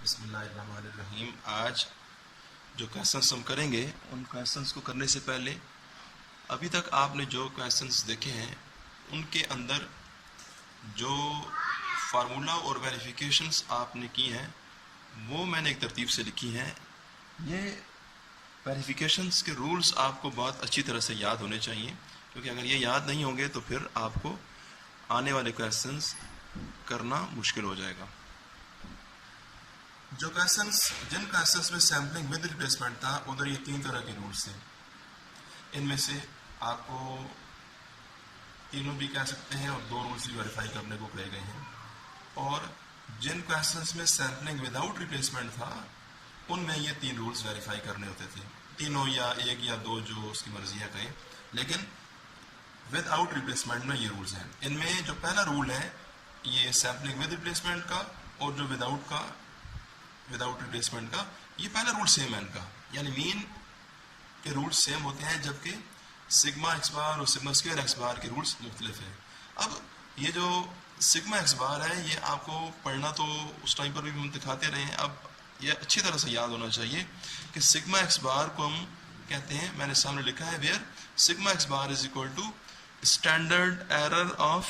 بسم اللہ الرحمن الرحیم. آج جو کویسچنس ہم کریں گے ان کویسچنس کو کرنے سے پہلے ابھی تک آپ نے جو کویسچنس دیکھے ہیں ان کے اندر جو فارمولا اور ویریفیکیشنس آپ نے کی ہیں وہ میں نے ایک ترتیب سے لکھی ہیں. یہ ویریفیکیشنس کے رولز آپ کو بہت اچھی طرح سے یاد ہونے چاہیے، کیونکہ اگر یہ یاد نہیں ہوں گے تو پھر آپ کو آنے والے کویسچنس کرنا مشکل ہو جائے گا. جن کویسچنس میں سیمپلنگ ود ریپلیسمنٹ تھا ادھر یہ 3 طرح کے رولز تھے. ان میں سے آپ کو تینوں بھی کہہ سکتے ہیں اور 2 رولز بھی ویریفائی کرنے کو کہے گئے ہیں. اور جن کویسچنس میں سیمپلنگ وداؤٹ ریپلیسمنٹ تھا ان میں یہ 3 رولز ویریفائی کرنے ہوتے تھے. تینوں یا 1 یا 2 جو اس کی مرضی ہے کہیں، لیکن ود آؤٹ ریپلیسمنٹ میں یہ رولز ہیں. ان میں جو پہلا رول ہے یہ سیمپلنگ ود ریپلیسمنٹ کا، اور جو وداؤٹ ریپلیسمنٹ کا، یہ پہلا رول سیم ہے ان کا، یعنی مین کے رولز سیم ہوتے ہیں جبکہ سگما ایکس بار اور سگما اسکوائر ایکس بار کے رولز مختلف ہیں. اب یہ جو سگما ایکس بار ہے یہ آپ کو پڑھنا تو اس ٹائم پر بھی ہم دکھاتے رہے ہیں. اب یہ اچھی طرح سے یاد ہونا چاہیے کہ سگما ایکس بار کو ہم کہتے ہیں، میں نے سامنے لکھا ہے where sigma x bar is equal to standard error of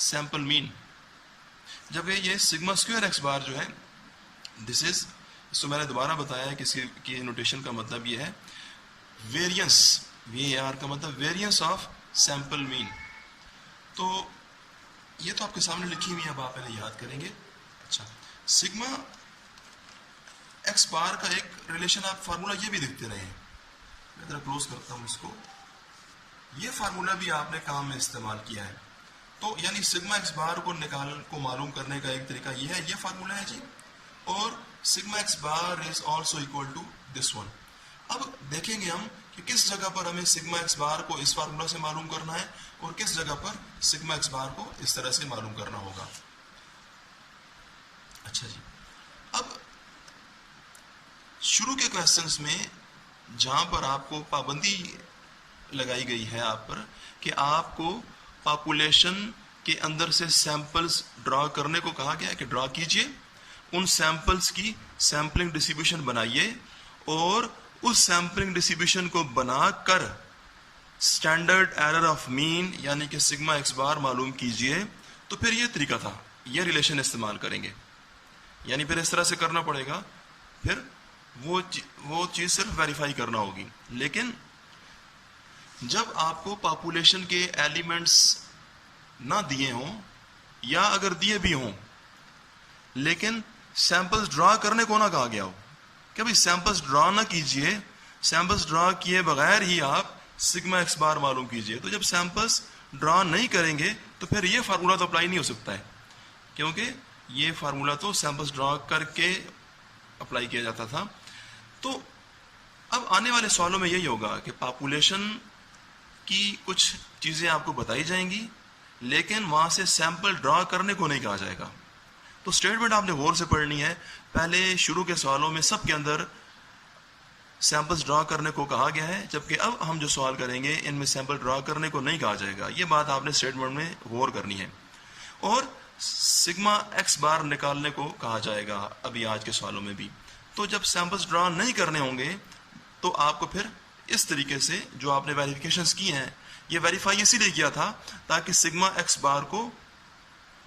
sample mean. جب یہ سگما اسکوائر ایکس بار جو ہے دس از، اس کو میں نے دوبارہ بتایا کہ اس کی نوٹیشن کا مطلب یہ ہے ویریئنس، وی اے آر کا مطلب ویریئنس آف سیمپل مین. تو یہ تو آپ کے سامنے لکھی ہوئی ہے، اب آپ پہلے یاد کریں گے. اچھا، سگما ایکس بار کا ایک ریلیشن آپ فارمولا یہ بھی دیکھتے رہے ہیں. میں ذرا کلوز کرتا ہوں اس کو. یہ فارمولا بھی آپ نے کام میں استعمال کیا ہے. تو یعنی سگما ایکس بار کو معلوم کرنے کا ایک طریقہ یہ ہے، یہ فارمولا ہے جی، اور sigma x bar is also equal to this one. اب دیکھیں گے ہم کہ کس جگہ پر ہمیں سگما ایکس بار کو اس فارمولا سے معلوم کرنا ہے اور کس جگہ پر سگما ایکس بار کو اس طرح سے معلوم کرنا ہوگا. اچھا جی، اب شروع کے کویسچنس میں جہاں پر آپ کو پابندی لگائی گئی ہے آپ پر کہ آپ کو پاپولیشن کے اندر سے سیمپلز ڈرا کرنے کو کہا گیا ہے کہ ڈرا کیجئے، ان سیمپلز کی سیمپلنگ ڈسٹریبیوشن بنائیے اور اس سیمپلنگ ڈسٹریبیوشن کو بنا کر اسٹینڈرڈ ایرر آف مین یعنی کہ سگما ایکس بار معلوم کیجئے. تو پھر یہ طریقہ تھا، یہ ریلیشن استعمال کریں گے، یعنی پھر اس طرح سے کرنا پڑے گا. پھر وہ چیز صرف ویریفائی کرنا ہوگی. لیکن جب آپ کو پاپولیشن کے ایلیمنٹس نہ دیے ہوں یا اگر دیے بھی ہوں لیکن سیمپلز ڈرا کرنے کو نہ کہا گیا ہو کہ بھائی سیمپلز ڈرا نہ کیجئے، سیمپلز ڈرا کیے بغیر ہی آپ سگما ایکس بار معلوم کیجئے، تو جب سیمپلز ڈرا نہیں کریں گے تو پھر یہ فارمولا تو اپلائی نہیں ہو سکتا ہے، کیونکہ یہ فارمولا تو سیمپلز ڈرا کر کے اپلائی کیا جاتا تھا. تو اب آنے والے سوالوں میں یہی ہوگا کہ پاپولیشن کی کچھ چیزیں آپ کو بتائی جائیں گی لیکن وہاں سے سیمپل ڈرا کرنے کو نہیں کہا جائے گا. تو اسٹیٹمنٹ آپ نے غور سے پڑھنی ہے. پہلے شروع کے سوالوں میں سب کے اندر سیمپلز ڈرا کرنے کو کہا گیا ہے، جبکہ اب ہم جو سوال کریں گے ان میں سیمپل ڈرا کرنے کو نہیں کہا جائے گا. یہ بات آپ نے اسٹیٹمنٹ میں غور کرنی ہے. اور سگما ایکس بار نکالنے کو کہا جائے گا ابھی آج کے سوالوں میں بھی. تو جب سیمپلز ڈرا نہیں کرنے ہوں گے تو آپ کو پھر اس طریقے سے جو آپ نے ویریفیکیشنز کی ہیں، یہ ویریفائی اسی لیے کیا تھا تاکہ سگما ایکس بار کو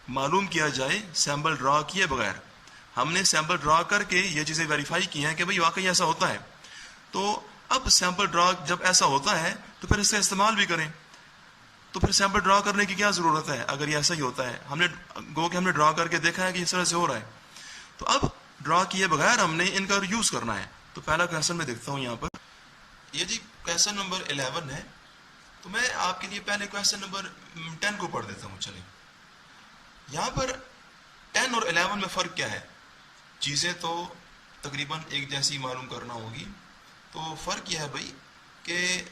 معلوم کیا جائے سیمپل ڈرا کیے بغیر. ہم نے سیمپل ڈرا کر کے یہ چیزیں ویریفائی کی ہیں کہ بھئی واقعی ایسا ہوتا ہے. تو اب سیمپل ڈرا جب ایسا ہوتا ہے تو پھر اس کا استعمال بھی کریں. تو پھر سیمپل ڈرا کرنے کی کیا ضرورت ہے اگر یہ ایسا ہی ہوتا ہے؟ ہم نے ڈرا کر کے دیکھا ہے کہ اس طرح سے ہو رہا ہے. تو اب ڈرا کیے بغیر ہم نے ان کا یوز کرنا ہے. تو پہلا کویسچن میں دیکھتا ہوں یہاں پر، یہ جی کویسچن نمبر 11 ہے. تو میں آپ کے لیے پہلے کویسچن نمبر 10 کو پڑھ دیتا ہوں. چلیں، یہاں پر 10 اور 11 میں فرق کیا ہے؟ چیزیں تو تقریباً ایک جیسی معلوم کرنا ہوگی. تو فرق یہ ہے بھائی کہ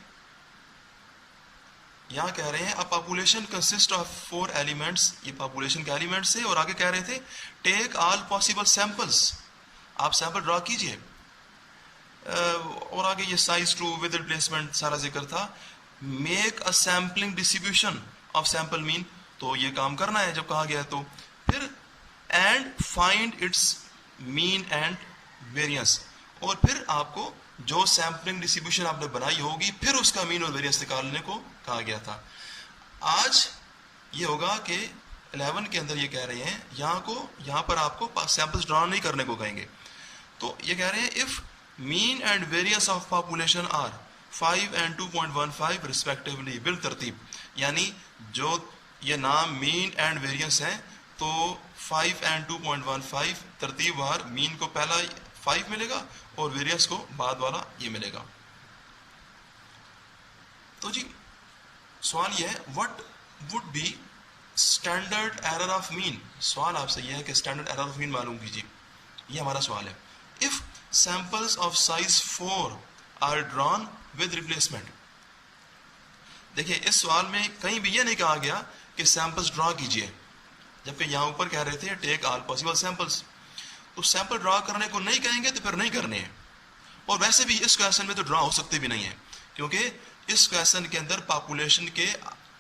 یہاں کہہ رہے ہیں پاپولیشن کنسسٹ آف 4 ایلیمنٹس، یہ پاپولیشن کے ایلیمنٹس سے، اور آگے کہہ رہے تھے ٹیک آل پاسبل سیمپلس، آپ سیمپل ڈرا کیجئے. اور آگے یہ سائز ٹرو ود ریپلیسمنٹ سارا ذکر تھا. Make a sampling distribution of sample مین، تو یہ کام کرنا ہے جب کہا گیا. تو پھر and find its mean and variance, اور پھر آپ کو جو سیمپلنگ ڈسٹریبیوشن آپ نے بنائی ہوگی پھر اس کا مین اور ویریئنس نکالنے کو کہا گیا تھا. آج یہ ہوگا کہ 11 کے اندر یہ کہہ رہے ہیں یہاں پر آپ کو سیمپلز ڈرا نہیں کرنے کو کہیں گے. تو یہ کہہ رہے ہیں if mean and variance of population are 5 and 2.15 respectively بالترتیب, یعنی جو یہ نام مین اینڈ ویریئنس ہیں تو 5 and 2.15 ترتیب وار مین کو پہلا 5 ملے گا اور ویریئنس کو بعد والا یہ ملے گا. تو جی سوال یہ ہے what would be standard error of mean. سوال آپ سے یہ ہے کہ standard error of mean معلوم کیجیے, یہ ہمارا سوال ہے. if samples of size 4 are drawn with replacement. دیکھیں اس سوال میں کہیں بھی یہ نہیں کہا گیا کہ سیمپلز ڈرا کیجئے, جبکہ یہاں اوپر کہہ رہے تھے ٹیک آل پاسبل سیمپلز. تو سیمپل ڈرا کرنے کو نہیں کہیں گے تو پھر نہیں کرنے ہیں. اور ویسے بھی اس کویشچن میں تو ڈرا ہو سکتے بھی نہیں ہیں, کیونکہ اس کویشچن کے اندر پاپولیشن کی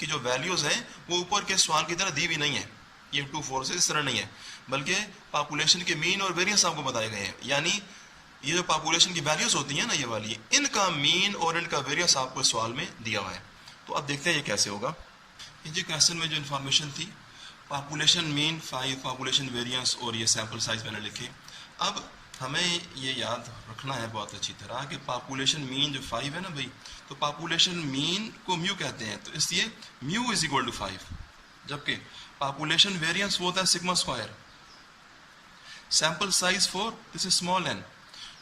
جو ویلیوز ہیں وہ اوپر کے سوال کی طرح دی بھی نہیں ہے. یہ 2 4 سے اس طرح نہیں ہے, بلکہ پاپولیشن کے مین اور ویریئنس آپ کو بتائے گئے ہیں. یعنی یہ جو پاپولیشن کی ویلیوز ہوتی ہیں نا یہ والی, ان کا مین اور ان کا ویریئنس آپ کو سوال میں دیا ہوا ہے. تو اب دیکھتے ہیں یہ کیسے ہوگا. یہ جو کویشچن میں جو انفارمیشن تھی, پاپولیشن مین 5, پاپولیشن ویریئنس اور یہ سیمپل سائز میں نے لکھے. اب ہمیں یہ یاد رکھنا ہے بہت اچھی طرح کہ پاپولیشن مین جو 5 ہے نا بھائی, تو پاپولیشن مین کو میو کہتے ہیں, تو اس لیے میو از اکول ٹو 5, جبکہ پاپولیشن ویریئنس وہ ہوتا ہے sigma square. Sample size 4 this is small n.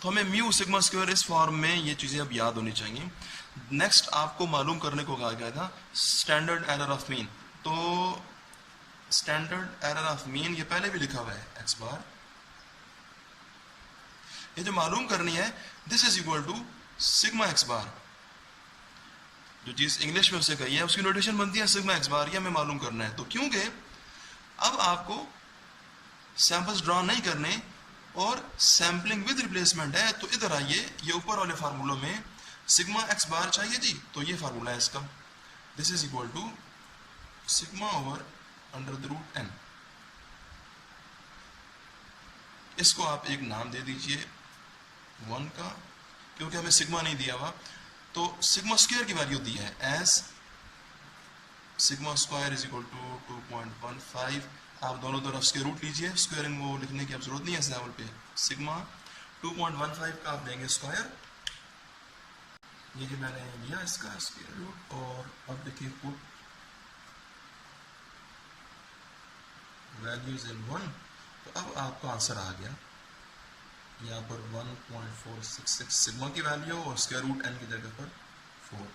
تو ہمیں میو سگما اسکوائر اس فارم میں یہ چیزیں اب یاد ہونی چاہیے. نیکسٹ آپ کو معلوم کرنے کو کہا گیا تھا اسٹینڈرڈ ایرر آف مین. تو اسٹینڈرڈ ایرر آف مین یہ پہلے بھی لکھا ہوا ہے ایکس بار. یہ جو معلوم کرنی ہے this is equal to sigma x bar. جو چیز انگلش میں اسے کہی ہے اس کی نوٹیشن بنتی ہے سگما ایکس بار. یہ ہمیں معلوم کرنا ہے. تو کیونکہ اب آپ کو سیمپلز ڈرا نہیں کرنے اور سیمپلنگ ود ریپلیسمنٹ ہے, تو ادھر آئیے, یہ اوپر والے فارمولوں میں سگما ایکس بار چاہیے جی, تو یہ فارمولا ہے اس کا, this is equal to sigma over under the root n. اس کو آپ ایک نام دے دیجئے 1 کا, کیونکہ ہمیں سگما نہیں دیا ہوا, تو سگما اسکوائر کی ویلیو دی ہے as sigma square is equal to 2.15. آپ دونوں طرف اس کے روٹ لیجئے, اسکوائرنگ وہ لکھنے کی اب ضرورت نہیں ہے اس لیول پہ. سگما 2.15 کا آپ دیں گے اسکوائر, یہ جو میں نے لیا اس کا اسکوائر روٹ, اور اب دیکھیے پٹ ویلیوز ان 1. تو اب آپ کا آنسر آ گیا یہاں پر 1.466 سگما کی ویلیو اور اسکوائر روٹ n کی جگہ پر 4.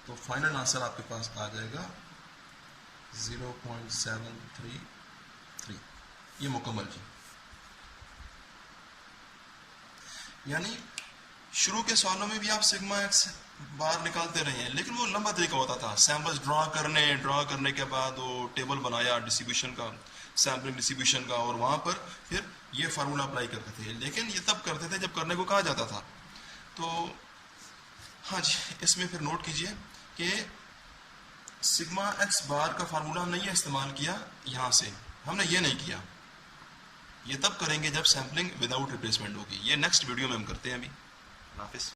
تو فائنل آنسر آپ کے پاس آ جائے گا 0.733. یہ مکمل جی. یعنی شروع کے سوالوں میں بھی آپ سگما ایکس بار نکالتے رہے ہیں, لیکن وہ لمبا طریقہ ہوتا تھا. سیمپلز ڈرا کرنے کے بعد وہ ٹیبل بنایا ڈسٹریبیوشن کا, سیمپلنگ ڈسٹریبیوشن کا, اور وہاں پر پھر یہ فارمولا اپلائی کرتے تھے. لیکن یہ تب کرتے تھے جب کرنے کو کہا جاتا تھا. تو ہاں جی, اس میں پھر نوٹ کیجئے کہ سگما ایکس بار کا فارمولا ہم نے یہ استعمال کیا, یہاں سے ہم نے یہ نہیں کیا. یہ تب کریں گے جب سیمپلنگ وداؤٹ ریپلیسمنٹ ہوگی. یہ نیکسٹ ویڈیو میں ہم کرتے ہیں ابھی. اللہ حافظ.